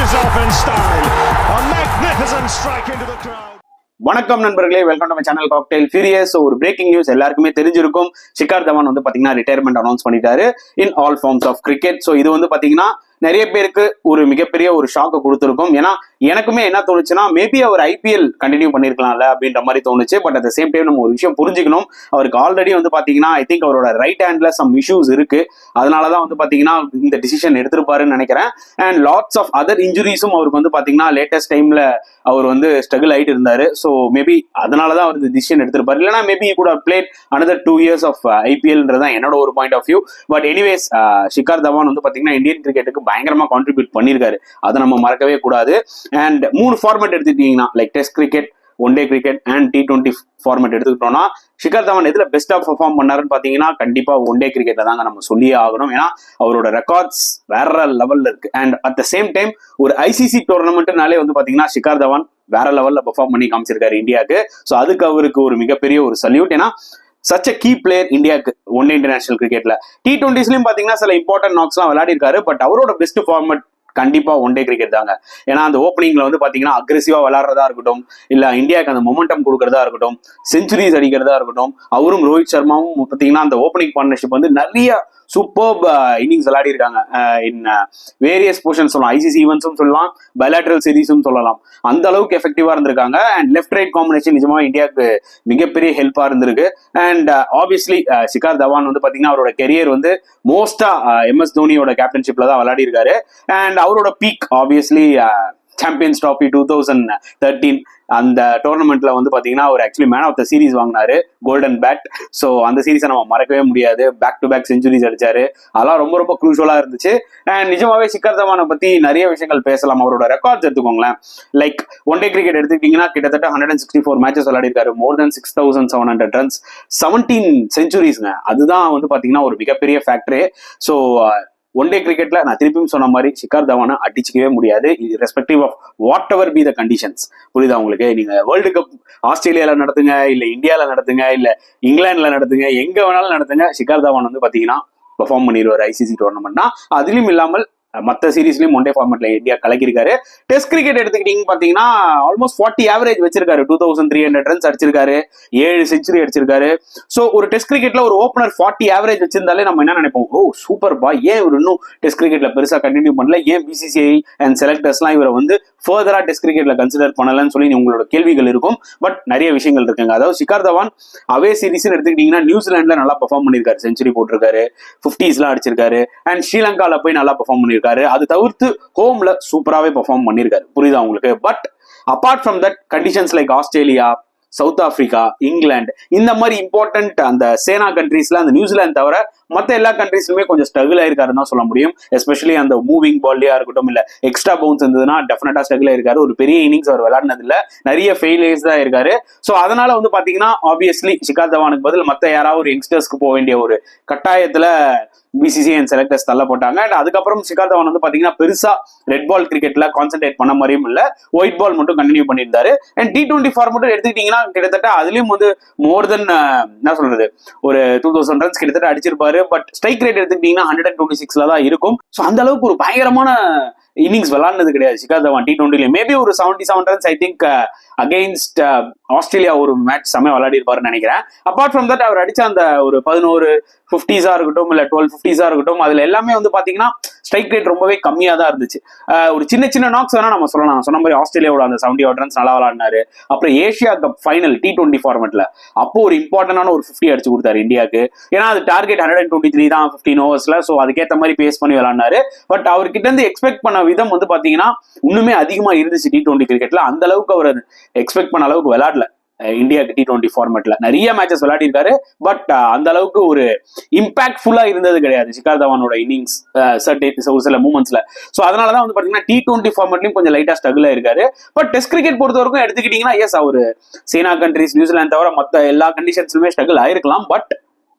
finishes off in style. A magnificent strike into the crowd. வணக்கம் நண்பர்களே, welcome to my channel cocktail furious. ஒரு breaking news எல்லாருக்குமே தெரிஞ்சிருக்கும். ஷிகர் தவான் வந்து பாத்தீங்கன்னா ரிட்டையர்மெண்ட் அனௌன்ஸ் பண்ணிட்டாரு in all forms of cricket. So இது வந்து பாத்தீங்கன்னா நிறைய பேருக்கு ஒரு மிகப்பெரிய ஒரு ஷாக்கை கொடுத்துருக்கும். ஏன்னா எனக்குமே என்ன தோணுச்சுன்னா, மேபி அவர் ஐபிஎல் கண்டினியூ பண்ணிருக்கலாம்ல அப்படின்ற மாதிரி தோணுச்சு. But at the same time நம்ம ஒரு விஷயம் புரிஞ்சுக்கணும். அவருக்கு ஆல்ரெடி வந்து பாத்தீங்கன்னா ஐ திங்க் அவரோட ரைட் ஹேண்ட்ல சம் இஷ்யூஸ் இருக்கு. அதனாலதான் வந்து பாத்தீங்கன்னா இந்த டிசிஷன் எடுத்திருப்பாருன்னு நினைக்கிறேன். அண்ட் லாட்ஸ் ஆஃப் அதர் இன்ஜுரிஸும் அவருக்கு வந்து பாத்தீங்கன்னா லேட்டஸ்ட் டைம்ல அவர் வந்து ஸ்ட்ரகிள் ஆயிட்டு இருந்தாரு. ஸோ மேபி அதனாலதான் அவர் இந்த டிசிஷன் எடுத்திருப்பாரு. இல்லைன்னா மேபி கூட பிளேட் another 2 years ஆஃப் ஐபிஎல்ன்றதான் என்னோட ஒரு point of view. But anyways, Shikhar Dhawan வந்து பாத்தீங்கன்னா இந்தியன் கிரிக்கெட்டுக்கு பயங்கரமா கான்ட்ரிபியூட் பண்ணிருக்காரு. அதை நம்ம மறக்கவே கூடாது. அண்ட் 3 ஃபார்மேட் எடுத்துட்டீங்கன்னா, like test cricket, one day cricket and T20 format எடுத்துக்கிட்டோம்னா, ஷிகர் தவான் எதுல பெஸ்டா பெர்ஃபார்ம் பண்ணாருன்னு பாத்தீங்கன்னா கண்டிப்பா ஒன் டே கிரிக்கெட்ல தாங்க நம்ம சொல்லியே ஆகணும். ஏன்னா அவரோட ரெக்கார்ட்ஸ் வேற லெவல்ல இருக்கு. And at the same time ஒரு ஐசிசி டோர்னமெண்ட்னாலே வந்து பாத்தீங்கன்னா ஷிகர் தவான் வேற லெவல்ல பெர்ஃபார்ம் பண்ணி காமிச்சிருக்காரு இந்தியாவுக்கு. ஸோ அதுக்கு அவருக்கு ஒரு மிகப்பெரிய ஒரு சல்யூட். ஏன்னா சச் அ கீ பிளேயர் இந்தியாவுக்கு ஒன் டே இன்டர்நேஷனல் கிரிக்கெட்ல. T20ஸ்லயும் பாத்தீங்கன்னா சில இம்பார்ட்டன்ட் நாக்ஸ் எல்லாம் விளையாடி இருக்காரு. பட் அவரோட பெஸ்ட் ஃபார்மேட் கண்டிப்பா ஒன் டே கிரிக்கெட் தாங்க. ஏன்னா அந்த ஓப்பனிங்ல வந்து பாத்தீங்கன்னா அக்ரெசிவா விளையாடுறதா இருக்கட்டும், இல்ல இந்தியாவுக்கு அந்த மொமெண்டம் கொடுக்கறதா இருக்கட்டும், செஞ்சுரிஸ் அடிக்கிறதா இருக்கட்டும், அவரும் ரோஹித் சர்மாவும் பாத்தீங்கன்னா அந்த ஓப்பனிங் பார்ட்னர்ஷிப் வந்து நிறைய சூப்பர் இன்னிங்ஸ் விளையாடி இருக்காங்க. இன் வேரியஸ் போர்ஷன்ஸ் சொல்லலாம், ஐசிசி ஈவென்ட்ஸும் சொல்லலாம், பைலேட்டரல் சீரீஸும் சொல்லலாம். அந்த அளவுக்கு எஃபெக்டிவா இருந்திருக்காங்க. அண்ட் லெஃப்ட் ரைட் காம்பினேஷன் நிஜமா இந்தியாவுக்கு மிகப்பெரிய ஹெல்ப்பா இருந்திருக்கு. அண்ட் ஆப்வியஸ்லி ஷிகர் தவான் வந்து பாத்தீங்கன்னா அவரோட கெரியர் வந்து மோஸ்டா MS தோனியோட கேப்டன்ஷிப்ல தான் விளையாடி இருக்காரு. அண்ட் அவரோட பீக் ஆப்வியஸ்லி சாம்பியன்ஸ் ட்ராஃபி 2013 அந்த டோர்னமெண்ட்ல வந்து பாத்தீங்கன்னா அவர் actually man of the series வாங்கினாரு, கோல்டன் பேட். ஸோ அந்த சீரீஸை நம்ம மறக்கவே முடியாது. பேக் டு பேக் செஞ்சுரிஸ் அடிச்சாரு. அதெல்லாம் ரொம்ப ரொம்ப க்ரூஷியலா இருந்துச்சு. அண்ட் நிஜமாவே ஷிகர் தவானை பத்தி நிறைய விஷயங்கள் பேசலாம். அவரோட ரெக்கார்ட்ஸ் எடுத்துக்கோங்களேன். லைக் ஒன் டே கிரிக்கெட் எடுத்துக்கிட்டீங்கன்னா கிட்டத்தட்ட 164 மேட்சஸ் விளையாடி இருக்காரு, மோர் தென் 6700 ரன்ஸ், 17 செஞ்சுரிஸ்ங்க. அதுதான் வந்து பாத்தீங்கன்னா ஒரு மிகப்பெரிய ஃபேக்டரே. ஸோ ஒன் டே கிரிக்கெட்ல நான் திருப்பியும் சொன்ன மாதிரி ஷிகர் தவானை அடிச்சுக்கவே முடியாது, respective of whatever be the conditions. புரியுதா உங்களுக்கு? நீங்க வேர்ல்டு கப் ஆஸ்திரேலியால நடத்துங்க, இல்ல இந்தியால நடத்துங்க, இல்ல இங்கிலாந்துல நடத்துங்க, எங்க வேணாலும் நடத்துங்க, ஷிகர் தவான் வந்து பாத்தீங்கன்னா பெர்ஃபார்ம் பண்ணிடுவார் ஐசிசி டோர்னமெண்ட்னா. அதுலயும் இல்லாமல் மற்ற சீரீஸ்லயும் ஒன் டே ஃபார்மேட்ல இந்தியா கலக்கிருக்காரு. டெஸ்ட் கிரிக்கெட் எடுத்துக்கிட்டீங்க பாத்தீங்கன்னா ஆல்மோஸ்ட் 40 ஆவரேஜ் வச்சிருக்காரு, 2300 ரன்ஸ் அடிச்சிருக்காரு, 7 செஞ்சுரி அடிச்சிருக்காரு. சோ ஒரு டெஸ்ட் கிரிக்கெட்ல ஒரு ஓப்பனர் 40 ஆவரேஜ் வச்சிருந்தாலே நம்ம என்ன நினைப்போம், ஓ சூப்பர் பா, ஏன் இவர் இன்னும் டெஸ்ட் கிரிக்கெட்ல பெருசா கண்டினியூ பண்ணல, ஏன் பிசிசிஐ அண்ட் செலக்டர்ஸ்லாம் இவரை வந்து ஃபர்தரா டெஸ்ட் கிரிக்கெட்ல கன்சிடர் பண்ணலன்னு சொல்லி உங்களோட கேள்விகள் இருக்கும். பட் நிறைய விஷயங்கள் இருக்குங்க. அதாவது ஷிகர் தவான் அவே சீரீஸ் எடுத்துக்கிட்டீங்கன்னா நியூசிலாந்துல நல்லா பெர்ஃபார்ம் பண்ணிருக்காரு, செஞ்சுரி போட்டிருக்காரு, 50ஸ்லாம் அடிச்சிருக்காரு. அண்ட் ஸ்ரீலங்கால போய் நல்லா பெர்ஃபார்ம் பண்ணிருக்காரு. அது தவிர்த்து ஹோம்ல சூப்பராகவே பெர்ஃபார்ம் பண்ணிருக்காரு. புரியுதா உங்களுக்கு? But apart from that conditions like Australia, south Africa, England, இந்த மாதிரி இம்பார்ட்டன்ட் அந்த சேனா கண்ட்ரீஸ்ல அந்த நியூசிலாந்து தவிர மற்ற எல்லா கண்ட்ரீஸ்லுமே கொஞ்சம் ஸ்ட்ரகிள் ஆயிருக்காருன்னு தான் சொல்ல முடியும். எஸ்பெஷலி அந்த மூவிங் பால்லயா இருக்கட்டும், இல்ல எக்ஸ்ட்ரா பவுன்ஸ் இருந்ததுன்னா டெஃபினட்டா ஸ்ட்ரகிள் ஆயிருக்காரு. ஒரு பெரிய இன்னிங்ஸ் அவர் விளையாடினது இல்ல, நிறைய ஃபெயிலியர்ஸ் தான் இருக்காரு. ஸோ அதனால வந்து பாத்தீங்கன்னா ஆப்வியஸ்லி ஷிகர் தவானுக்கு பதில் மற்ற யாராவது ஒரு யங்ஸ்டர்ஸ்க்கு போக வேண்டிய ஒரு கட்டாயத்துல பிசிசி அண்ட் செலக்டர்ஸ் தள்ளப்பட்டாங்க. அண்ட் அதுக்கப்புறம் ஷிகர் தவான் வந்து பாத்தீங்கன்னா பெருசா ரெட் பால் கிரிக்கெட்ல கான்சென்ட்ரேட் பண்ண மாதிரியும் இல்ல, ஒயிட் பால் மட்டும் கண்டினியூ பண்ணியிருந்தாரு. அண்ட் T20 ஃபார்மேட் எடுத்துக்கிட்டீங்கன்னா கிட்டத்தட்ட அதுலயும் வந்து மோர் தென் என்ன சொல்றது ஒரு 2000 ரன்ஸ் கிட்டத்தட்ட அடிச்சிருப்பாரு. பட் ஸ்ட்ரைக் ரேட் எடுத்துக்கிட்டீங்கன்னா 126ல தான் இருக்கும். ஸோ அந்த அளவுக்கு ஒரு பயங்கரமான இன்னிங்ஸ் விளையாடுனது கிடையாது ஷிகர் தவான் T20. மேபி ஒரு 77 runs I think against Australia ஒரு மேட்ச் செம்மையா விளையாடி இருப்பாருன்னு நினைக்கிறேன். அபார்ட் ஃப்ரம் தட் அவர் அடிச்ச அந்த ஒரு 11 50ஸா இருக்கட்டும், இல்ல 12 50ஸா இருக்கட்டும், அதுல எல்லாமே வந்து பாத்தீங்கன்னா ஸ்ட்ரைக் ரேட் ரொம்பவே கம்மியா தான் இருந்துச்சு. ஒரு சின்ன சின்ன நாக்ஸ் வேணா நம்ம சொல்லலாம். சொன்ன மாதிரி ஆஸ்திரேலியாவோட அந்த 78 ரன்ஸ் நல்லா விளையாடினாரு. அப்புறம் ஏஷியா கப் ஃபைனல் T20 ஃபார்மேட்ல அப்போ ஒரு இம்பார்ட்டன்டான ஒரு 50 அடிச்சு கொடுத்தாரு இந்தியாவுக்கு. ஏன்னா அது டார்கெட் 123 தான் 15 ஓவர்ஸ்ல. ஸோ அதுக்கேற்ற மாதிரி பேஸ் பண்ணி விளையாடினாரு. பட் அவர்கிட்ட இருந்து எக்ஸ்பெக்ட் பண்ண விதம் வந்து பாத்தீங்கன்னா இன்னுமே அதிகமா இருந்துச்சு T20 கிரிக்கெட்ல. அந்த அளவுக்கு அவர் எக்ஸ்பெக்ட் பண்ண அளவுக்கு விளையாடல. இந்தியாவுக்கு T20 ஃபார்மேட்ல நிறைய மேட்சஸ் விளையாடி இருக்காரு. பட் அந்த அளவுக்கு ஒரு இம்பாக்ட்ஃபுல்லா இருந்தது கிடையாது ஷிகர் தவானோட இன்னிங்ஸ் ஒரு சில மூமெண்ட்ஸ்ல. ஸோ அதனாலதான் வந்து பாத்தீங்கன்னா T20 ஃபார்மேட்லயும் கொஞ்சம் லைட்டா ஸ்ட்ரகிள் ஆயிருக்காரு. பட் டெஸ்ட் கிரிக்கெட் பொறுத்த வரைக்கும் எடுத்துக்கிட்டீங்கன்னா எஸ், அவரு சேனா கண்ட்ரீஸ் நியூசிலாந்து தவிர மற்ற எல்லா கண்டிஷன்ஸ்லுமே ஸ்ட்ரகிள் ஆயிருக்கலாம். பட்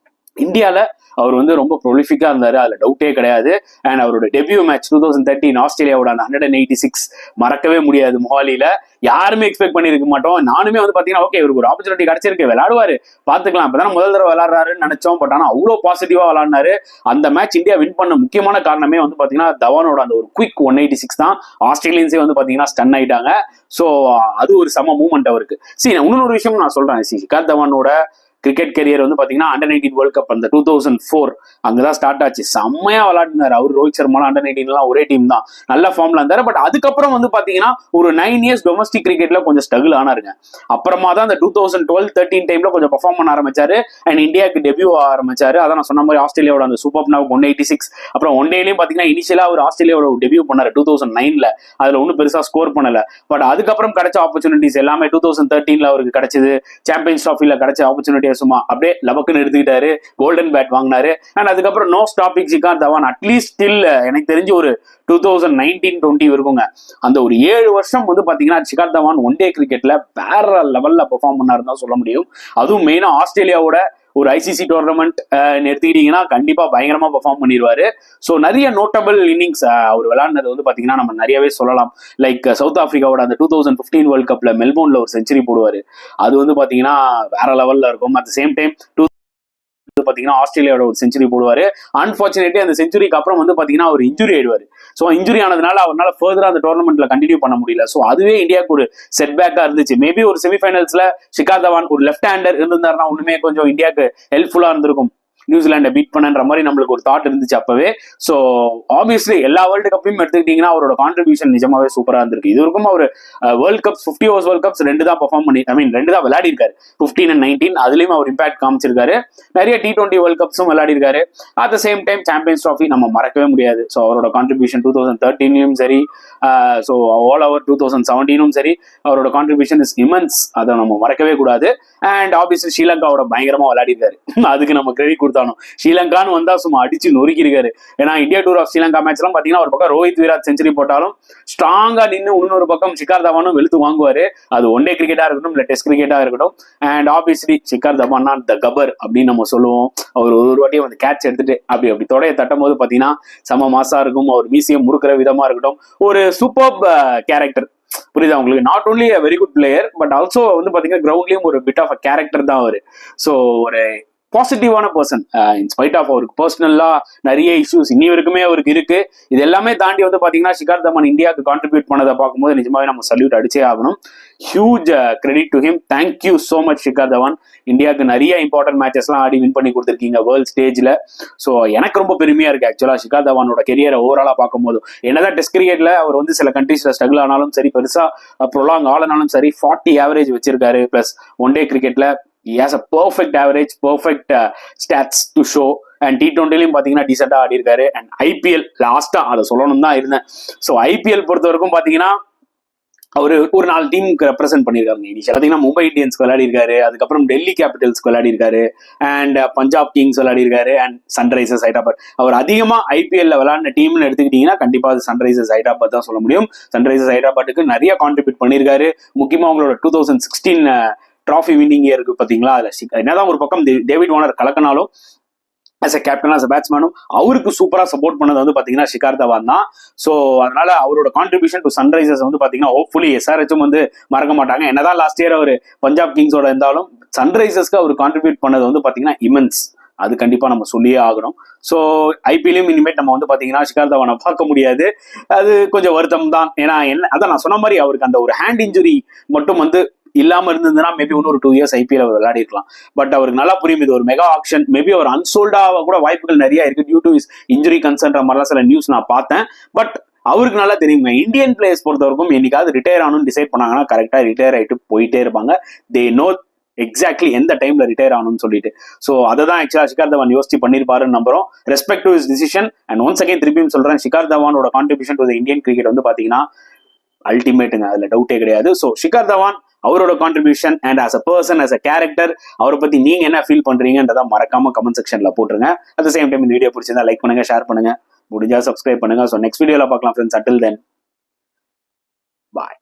இந்தியாவில் அவர் வந்து ரொம்ப ப்ரொலிஃபிக்காக இருந்தார், அதில் டவுட்டே கிடையாது. அண்ட் அவரோட டெபியூ மேட்ச் 2013 ஆஸ்திரேலியாவோட அந்த 186 மறக்கவே முடியாது. மொஹாலியில் யாருமே எக்ஸ்பெக்ட் பண்ணியிருக்க மாட்டோம். நானுமே வந்து பார்த்தீங்கன்னா ஓகே இவருக்கு ஒரு ஆப்பர்ச்சுனிட்டி கிடைச்சிருக்கு, விளையாடுவார் பார்த்துக்கலாம், இப்போ தானே முதல் தடவை விளையாடுறாருன்னு நினைச்சோம். பட் ஆனால் அவ்வளோ பாசிட்டிவாக விளையாடினாரு. அந்த மேட்ச் இந்தியா வின் பண்ண முக்கியமான காரணமே வந்து பார்த்தீங்கன்னா தவானோட அந்த ஒரு குயிக் 186 தான். ஆஸ்திரேலியன்ஸே வந்து பார்த்தீங்கன்னா ஸ்டன் ஆயிட்டாங்க. ஸோ அது ஒரு செம மூமெண்ட் அவருக்கு. இன்னொரு விஷயம் நான் சொல்றேன், ஷிகர் தவானோட கிரிக்கெட் கரியர் வந்து பாத்தீங்கன்னா அண்டர்-19 வேர்ல்ட் கப் அந்த 2004 அங்கதான் ஸ்டார்ட் ஆச்சு. செம்மையா விளையாடினாரு அவர். ரோஹித் சர்மா அண்டர்-19 ஒரே டீம் தான், நல்ல ஃபார்ம்ல இருந்தாரு. பட் அதுக்கப்புறம் வந்து பாத்தீங்கன்னா ஒரு 9 இயர்ஸ் டொமஸ்டிக் கிரிக்கெட்ல கொஞ்சம் ஸ்ட்ரகிள் ஆனாருங்க. அப்புறமா தான் அந்த 2012-13 டைம்ல கொஞ்சம் பெர்ஃபார்ம் பண்ண ஆரம்பிச்சாரு அண்ட் இந்தியாவுக்கு டெபியூ ஆரம்பிச்சாரு. அதான் நான் சொன்ன மாதிரி ஆஸ்திரேலியாவோட அந்த சூப்பர் நாவ் 186, அப்புறம் ஒன் டேலையும் பாத்தீங்கன்னா இனிஷியலா அவர் ஆஸ்திரேலியாவோட டெபியூ பண்ணாரு 2009ல. அதுல ஒன்னும் பெருசா ஸ்கோர் பண்ணல. பட் அதுக்கப்புறம் கிடைச்ச ஆப்பர்ச்சுனிட்டிஸ் எல்லாமே 2013ல அவருக்கு கிடைச்சது. சாம்பியன்ஸ் டிராஃபில கிடைச்ச ஆப்பர்ச்சுனிட்டி சும்மா அப்படியே லபக்குன்னு எடுத்துக்கிட்டாரு, கோல்டன் பேட் வாங்கினாரு. அண்ட் அதுக்கப்புறம் no stopping Shikhar Dhawan at least still எனக்கு தெரிஞ்சு ஒரு 2019-20 இருக்குங்க. அந்த ஒரு 7 வருஷம் வந்து பாத்தீங்கன்னா ஷிகர் தவான் ஒன் டே கிரிக்கெட்ல வேற லெவல்ல பெர்ஃபார்ம் பண்ணாருன்னு தான் சொல்ல முடியும். அதுவும் மெயினா ஆஸ்திரேலியாவோட ஒரு ஐசிசி டோர்னமெண்ட் எடுத்துக்கிட்டீங்கன்னா கண்டிப்பா பயங்கரமா பெர்ஃபார்ம் பண்ணிடுவாரு. ஸோ நிறைய நோட்டபிள் இன்னிங்ஸ் அவர் விளையாடுனது வந்து பாத்தீங்கன்னா நம்ம நிறையவே சொல்லலாம். லைக் சவுத் ஆப்பிரிக்காவோட அந்த 2015 வேர்ல்ட் கப்ல மெல்போர்ன்ல ஒரு செஞ்சுரி போடுவாரு. அது வந்து பாத்தீங்கன்னா வேற லெவல்ல இருக்கும். அட் சேம் டைம் பாத்தீங்கன்னா ஆஸ்திரேலியாவோட ஒரு செஞ்சுரி போடுவாரு. அன்பார்ச்சுனேட்லி அந்த செஞ்சுரிக்கு அப்புறம் வந்து பாத்தீங்கன்னா அவர் இன்ஜுரி ஆயிடுவாரு. ஸோ இன்ஜுரி ஆனதுனால அவரால் ஃபர்தரா அந்த டோர்னமெண்ட்ல கண்டினியூ பண்ண முடியல. ஸோ அதுவே இந்தியாவுக்கு ஒரு செட் பேக்கா இருந்துச்சு. மேபி ஒரு செமிஃபைனல்ஸ்ல ஷிகர் தவான் ஒரு லெஃப்ட் ஹேண்டர் இருந்திருந்தாருன்னா ஒண்ணுமே கொஞ்சம் இந்தியாவுக்கு ஹெல்ப்ஃபுல்லா இருந்திருக்கும். நியூசிலாண்டை பீட் பண்ணன்ற மாதிரி நம்மளுக்கு ஒரு தாட் இருந்துச்சு அப்பவே. ஸோ ஆப்வியஸ்லி எல்லா வேர்ல்டு கப்பையும் எடுத்துக்கிட்டீங்கன்னா அவரோட கான்ட்ரிபியூஷன் நிஜமாவே சூப்பரா இருந்திருக்கு. இது வரைக்கும் அவர் world cups 50 overs world cups 2 தான் பெர்ஃபார்ம் பண்ணி 2 தான் விளையாடி இருக்காரு, 15 and 19. அதுலயும் அவர் இம்பாக்ட் காமிச்சிருக்காரு. நிறைய T20 வேர்ல்ட் கப்ஸும் விளையாடி இருக்காரு. At the same time champions trophy நம்ம மறக்கவே முடியாது. ஸோ அவரோட கான்ட்ரிபியூஷன் 2013 சரி, ஸோ ஆல் ஓவர் 2017 சரி, அவரோட கான்ட்ரிபியூஷன் இஸ் இமன்ஸ். அதை நம்ம மறக்கவே கூடாது. அண்ட் ஆப்வியஸ்லி ஸ்ரீலங்காவோட பயங்கரமா விளையாடி இருக்காரு. அதுக்கு நம்ம கிரெடிட் கொடுத்தாலும் ஸ்ரீலங்கான்னு வந்தா சும்மா அடிச்சு நொறுக்கி இருக்காரு. ஏன்னா India tour of Sri Lanka match எல்லாம் பாத்தீங்கன்னா ஒரு பக்கம் ரோஹித் விராட் செஞ்சுரி போட்டாலும் ஸ்ட்ராங்கா நின்று இன்னொரு பக்கம் ஷிகர் தவானும் வெளுத்து வாங்குவாரு. அது ஒன் டே கிரிக்கெட்டா இருக்கட்டும் இல்ல டெஸ்ட் கிரிக்கெட்டா இருக்கட்டும். அண்ட் ஆப்வியஸ்லி ஷிகர் தவான் த கபர் அப்படின்னு நம்ம சொல்லுவோம். அவர் ஒரு வாட்டியும் வந்து கேட்ச் எடுத்துட்டு அப்படி தொடைய தட்டும் போது பாத்தீங்கன்னா செம மாசா இருக்கும். அவர் மீசியம் முறுக்கிற விதமா இருக்கட்டும், ஒரு சூப்பர் கேரக்டர். புரியுதா உங்களுக்கு? Not only a very good player but also வந்து பாத்தீங்கன்னா கிரவுண்ட்லயும் ஒரு பிட் ஆஃப் அ கேரக்டர் தான் அவரு. ஸோ ஒரு பாசிட்டிவான பர்சன். இன்ஸ்பைட் ஆஃப் அவருக்கு பர்சனலா நிறைய இஷ்யூஸ் இன்னி வரைக்குமே அவருக்கு இருக்கு. இது எல்லாமே தாண்டி வந்து பாத்தீங்கன்னா ஷிகர் தவான் இந்தியாவுக்கு கான்ட்ரிபியூட் பண்ணதை பார்க்கும்போது நிஜமாவே நம்ம சல்யூட் அடிச்சே ஆகணும். Huge credit to him. Thank you so much Shikhar Dhawan. இந்தியாவுக்கு நிறைய இம்பார்ட்டன்ட் மேட்சஸ்லாம் ஆடி வின் பண்ணி கொடுத்துருக்கீங்க வேர்ல்ட் ஸ்டேஜ்ல. ஸோ எனக்கு ரொம்ப பெருமையா இருக்கு ஆக்சுவலா ஷிகர் தவானோட கெரியரை ஓவராலா பார்க்கும்போது. என்னதான் டெஸ்ட் கிரிக்கெட்ல அவர் வந்து சில கண்ட்ரீஸ்ல ஸ்ட்ரகிள் ஆனாலும் சரி, பெருசா ப்ரொலாங் ஆனாலும் சரி, 40 ஆவரேஜ் வச்சிருக்காரு. பிளஸ் ஒன் டே கிரிக்கெட்ல he has a perfect average, perfect stats to show. And T20லயும் பாத்தீங்கன்னா டீசெண்டா ஆடி இருக்காரு. அண்ட் IPL லாஸ்டா அதை சொல்லணும் தான் இருந்தேன். ஸோ IPL பொறுத்த வரைக்கும் பாத்தீங்கன்னா அவரு ஒரு 4 டீமுக்கு ரெப்ரசென்ட் பண்ணிருக்காங்க. இனிஷியல் பாத்தீங்கன்னா மும்பை இந்தியன்ஸ்க்கு விளையாடி இருக்காரு, அதுக்கப்புறம் டெல்லி கேபிட்டல்ஸ்க்கு விளையாடி இருக்காரு, அண்ட் பஞ்சாப் கிங்ஸ் விளையாடி இருக்காரு, அண்ட் சன்ரைசர்ஸ் ஹைதராபாத். அவர் அதிகமா IPL விளையாடின டீம்னு எடுத்துக்கிட்டீங்கன்னா கண்டிப்பா அது சன்ரைசர்ஸ் ஹைதராபாத் தான் சொல்ல முடியும். சன்ரைசர்ஸ் ஹைதராபாத்துக்கு நிறைய கான்ட்ரிபியூட் பண்ணிருக்காரு. முக்கியமா அவங்களோட 2016 டிராஃபி வின்னிங் இருக்கு பாத்தீங்களா, அதுல என்னதான் ஒரு பக்கம் டேவிட் வார்னர் கலக்கினாலும் as a captain, as a batsman, அவருக்கு சூப்பரா சப்போர்ட் பண்ணது வந்து பாத்தீங்கன்னா ஷிகர் தவான் தான். ஸோ அதனால அவரோட கான்ட்ரிபியூஷன் டு சன்ரைசர்ஸ் வந்து பாத்தீங்கன்னா ஹோப்ஃபுல்லி SRHம் வந்து மறக்க மாட்டாங்க. என்னதான் லாஸ்ட் இயர் அவர் பஞ்சாப் கிங்ஸோட இருந்தாலும் சன்ரைசர்ஸ்க்கு அவர் கான்ட்ரிபியூட் பண்ணது வந்து பாத்தீங்கன்னா இமென்ஸ். அது கண்டிப்பா நம்ம சொல்லியே ஆகணும். ஸோ IPLயும் இனிமேட் நம்ம வந்து பாத்தீங்கன்னா ஷிகர் தவானை பார்க்க முடியாது. அது கொஞ்சம் வருத்தம் தான். ஏன்னா என்ன அதான் நான் சொன்ன மாதிரி அவருக்கு அந்த ஒரு ஹேண்ட் இன்ஜுரி மட்டும் வந்து இல்லாம இருந்ததுன்னா மேபி இன்னொரு 2 years IPL அவர் விளையாடி இருக்கலாம். பட் அவருக்கு நல்லா புரியும் இது ஒரு மெகா ஆக்ஷன். மேபி அவர் அன்சோல்டாக கூட வாய்ப்புகள் நிறைய இருக்கு டியூ டு இன்ஜுரி கன்சர்ன்ற மாதிரிலாம் சில நியூஸ் நான் பார்த்தேன். பட் அவருக்கு நல்லா தெரியுங்க, இந்தியன் பிளேயர்ஸ் பொறுத்த வரைக்கும் என்னைக்காவது ரிட்டையர் ஆகணும்னு டிசைட் பண்ணாங்கன்னா கரெக்டா ரிட்டையர் ஆயிட்டு போயிட்டே இருப்பாங்க. தே நோ எக்ஸாக்ட்லி எந்த டைம்ல ரிட்டையர் ஆகணும்னு சொல்லிட்டு. ஸோ அதை தான் ஆக்சுவலா ஷிகர் தவான் யோசிச்சு பண்ணிருப்பாருன்னு நம்புறோம். Respect to his decision. And once again திருப்பியும் சொல்றேன், ஷிகர் தவானோட கான்ட்ரிபியூஷன் டு இந்தியன் கிரிக்கெட் வந்து பாத்தீங்கன்னா அல்டிமேட்டுங்க, அதுல டவுட்டே கிடையாது. ஸோ ஷிகர் தவான் அவரோட contribution and as a person, as a character, அவரை பத்தி நீங்க என்ன ஃபீல் பண்றீங்கன்றத மறக்காம கமெண்ட் செக்ஷன்ல போட்டுருங்க. அட் த சேம் டைம் இந்த வீடியோ பிடிச்சிருந்தா லைக் பண்ணுங்க, ஷேர் பண்ணுங்க, முடிஞ்சா சப்ஸ்கிரைப் பண்ணுங்க. ஸோ நெக்ஸ்ட் வீடியோல பார்க்கலாம் ஃப்ரெண்ட்ஸ். அண்டில் தென் பாய்.